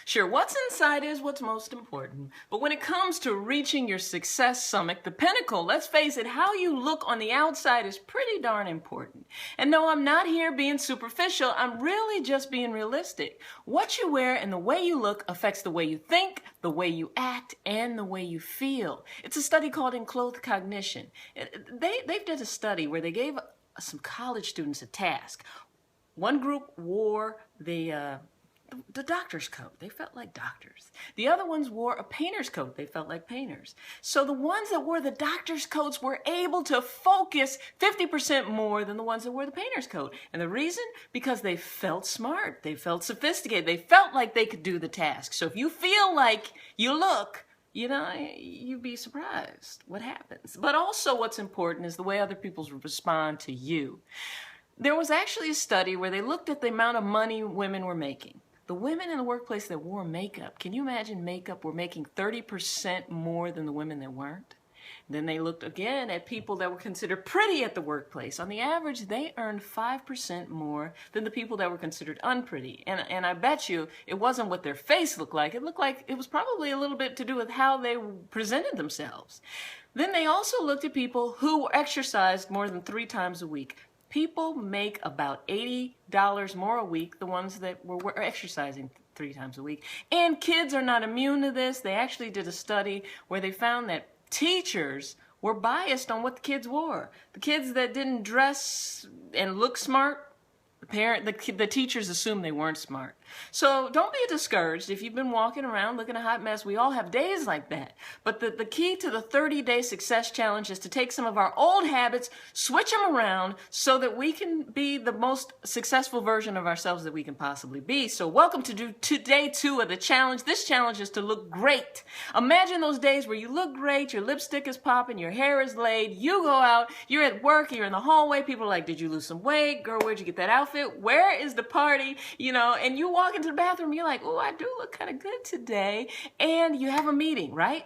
Sure, what's inside is what's most important. But when it comes to reaching your success summit, the pinnacle, let's face it, how you look on the outside is pretty darn important. And no, I'm not here being superficial. I'm really just being realistic. What you wear and the way you look affects the way you think, the way you act, and the way you feel. It's a study called enclothed cognition. They did a study where they gave some college students a task. One group wore the doctor's coat. They felt like doctors. The other ones wore a painter's coat. They felt like painters. So the ones that wore the doctor's coats were able to focus 50% more than the ones that wore the painter's coat. And the reason? Because they felt smart. They felt sophisticated. They felt like they could do the task. So if you feel like you look, you'd be surprised what happens. But also what's important is the way other people respond to you. There was actually a study where they looked at the amount of money women were making. The women in the workplace that wore makeup, can you imagine makeup, were making 30% more than the women that weren't? Then they looked again at people that were considered pretty at the workplace. On the average, they earned 5% more than the people that were considered unpretty. And I bet you it wasn't what their face looked like. It looked like it was probably a little bit to do with how they presented themselves. Then they also looked at people who exercised more than 3 times a week. People make about $80 more a week, the ones that were exercising 3 times a week. And kids are not immune to this. They actually did a study where they found that teachers were biased on what the kids wore. The kids that didn't dress and look smart, the teachers assumed they weren't smart. So don't be discouraged if you've been walking around looking a hot mess. We all have days like that. But the key to the 30-day success challenge is to take some of our old habits, switch them around so that we can be the most successful version of ourselves that we can possibly be. So welcome to day 2 of the challenge. This challenge is to look great. Imagine those days where you look great, your lipstick is popping, your hair is laid, you go out, you're at work, you're in the hallway, people are like, did you lose some weight? Girl, where'd you get that outfit? Where is the party? And you walk into the bathroom, you're like, oh, I do look kind of good today. And you have a meeting, right?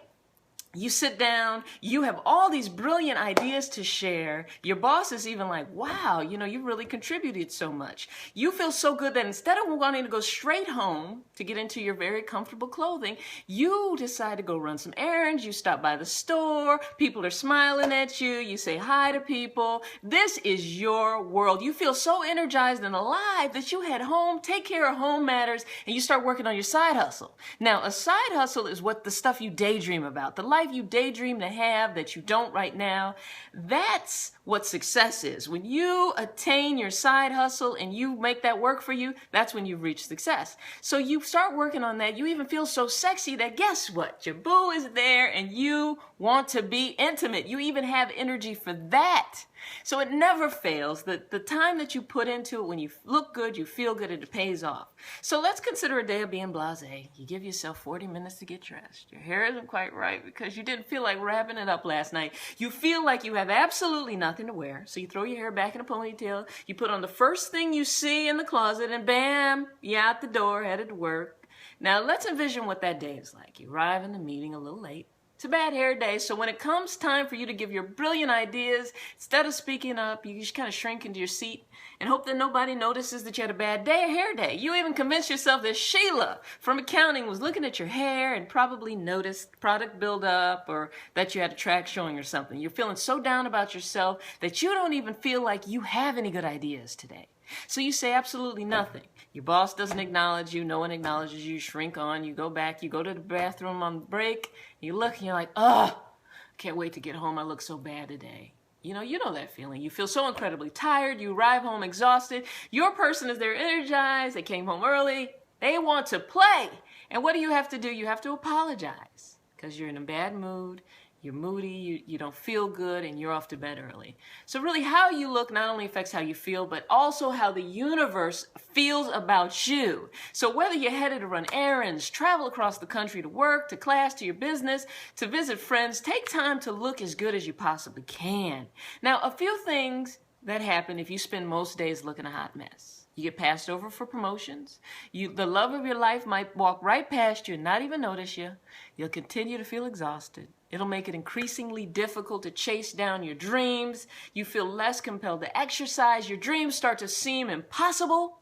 You sit down, you have all these brilliant ideas to share. Your boss is even like, wow, you really contributed so much. You feel so good that instead of wanting to go straight home to get into your very comfortable clothing, you decide to go run some errands. You stop by the store. People are smiling at you. You say hi to people. This is your world. You feel so energized and alive that you head home, take care of home matters, and you start working on your side hustle. Now, a side hustle is the stuff you daydream about, the life you daydream to have that you don't right now. That's what success is. When you attain your side hustle and you make that work for you, that's when you've reached success. So you start working on that. You even feel so sexy that guess what? Your boo is there and you want to be intimate. You even have energy for that. So it never fails. The time that you put into it, when you look good, you feel good, it pays off. So let's consider a day of being blasé. You give yourself 40 minutes to get dressed. Your hair isn't quite right because you didn't feel like wrapping it up last night. You feel like you have absolutely nothing to wear. So you throw your hair back in a ponytail. You put on the first thing you see in the closet and bam, you're out the door, headed to work. Now let's envision what that day is like. You arrive in the meeting a little late. It's a bad hair day, so when it comes time for you to give your brilliant ideas, instead of speaking up, you just kind of shrink into your seat and hope that nobody notices that you had a bad day, a hair day. You even convince yourself that Sheila from accounting was looking at your hair and probably noticed product buildup or that you had a track showing or something. You're feeling so down about yourself that you don't even feel like you have any good ideas today. So you say absolutely nothing. Your boss doesn't acknowledge you. No one acknowledges you. Shrink on. You go back. You go to the bathroom on break. You look and you're like, oh, can't wait to get home. I look so bad today. You know that feeling. You feel so incredibly tired. You arrive home exhausted. Your person is there energized. They came home early. They want to play. And what do you have to do? You have to apologize because you're in a bad mood. You're moody, you don't feel good, and you're off to bed early. So really how you look not only affects how you feel, but also how the universe feels about you. So whether you're headed to run errands, travel across the country to work, to class, to your business, to visit friends, take time to look as good as you possibly can. Now, a few things that happen if you spend most days looking a hot mess. You get passed over for promotions. The love of your life might walk right past you and not even notice you. You'll continue to feel exhausted. It'll make it increasingly difficult to chase down your dreams. You feel less compelled to exercise. Your dreams start to seem impossible.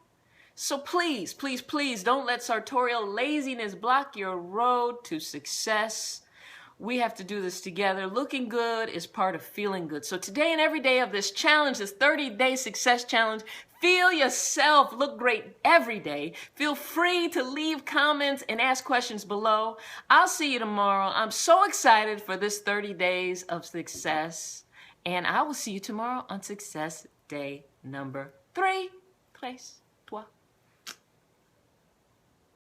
So please, please, please don't let sartorial laziness block your road to success. We have to do this together. Looking good is part of feeling good. So today and every day of this challenge, this 30-day success challenge, feel yourself look great every day. Feel free to leave comments and ask questions below. I'll see you tomorrow. I'm so excited for this 30 days of success. And I will see you tomorrow on success day number 3. 3, 3.